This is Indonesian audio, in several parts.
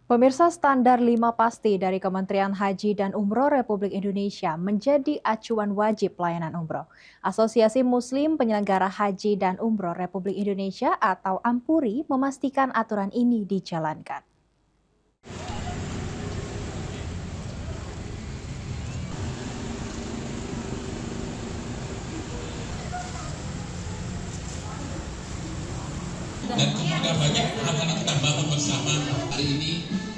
Pemirsa, standar 5 pasti dari Kementerian Haji dan Umroh Republik Indonesia menjadi acuan wajib pelayanan umroh. Asosiasi Muslim Penyelenggara Haji dan Umroh Republik Indonesia atau AMPURI memastikan aturan ini dijalankan. Dan juga banyak hal-hal yang kita bangun bersama. Hari ini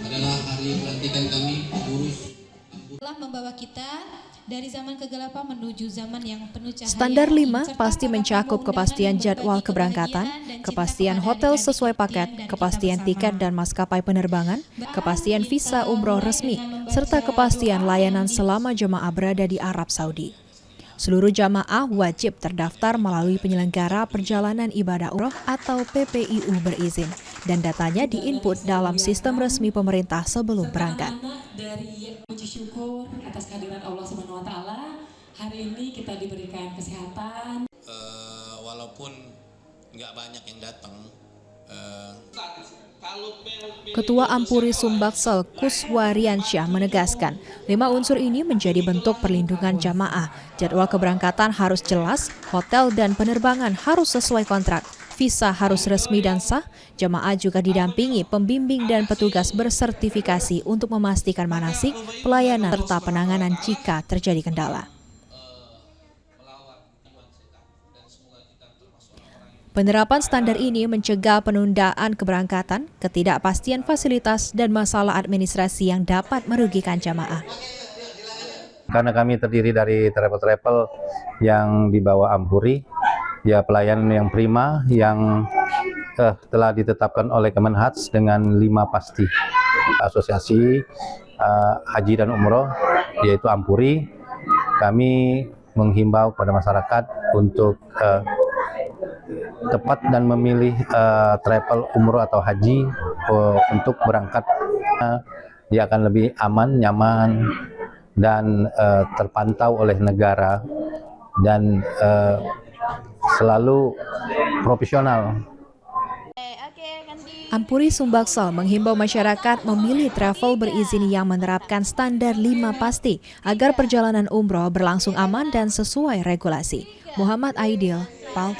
adalah hari pelantikan kami pengurus. Telah membawa kita dari zaman kegelapan menuju zaman yang penuh cahaya. Standar 5 pasti mencakup kepastian jadwal keberangkatan, kepastian hotel sesuai paket, kepastian tiket dan maskapai penerbangan, kepastian visa umroh resmi, serta kepastian layanan selama jemaah berada di Arab Saudi. Seluruh jamaah wajib terdaftar melalui penyelenggara perjalanan ibadah umroh atau PPIU berizin dan datanya diinput dalam sistem resmi pemerintah sebelum berangkat. Dari puji syukur atas kehadiran Allah SWT, hari ini kita diberikan kesehatan. Walaupun nggak banyak yang datang. Ketua AMPURI Sumbaksel Kuswariansyah menegaskan, 5 unsur ini menjadi bentuk perlindungan jamaah. Jadwal keberangkatan harus jelas, hotel dan penerbangan harus sesuai kontrak, visa harus resmi dan sah, jamaah juga didampingi pembimbing dan petugas bersertifikasi untuk memastikan manasik, pelayanan, serta penanganan jika terjadi kendala. Penerapan standar ini mencegah penundaan keberangkatan, ketidakpastian fasilitas, dan masalah administrasi yang dapat merugikan jamaah. Karena kami terdiri dari travel-travel yang dibawa AMPURI, ya pelayanan yang prima yang telah ditetapkan oleh Kemenhaj dengan 5 pasti. Asosiasi Haji dan Umroh, yaitu AMPURI, kami menghimbau kepada masyarakat untuk tepat dan memilih travel umroh atau haji untuk berangkat. Dia akan lebih aman, nyaman, dan terpantau oleh negara dan selalu profesional. AMPURI Sumbaksel menghimbau masyarakat memilih travel berizin yang menerapkan standar 5 pasti agar perjalanan umroh berlangsung aman dan sesuai regulasi. Muhammad Aidil, PAL TV.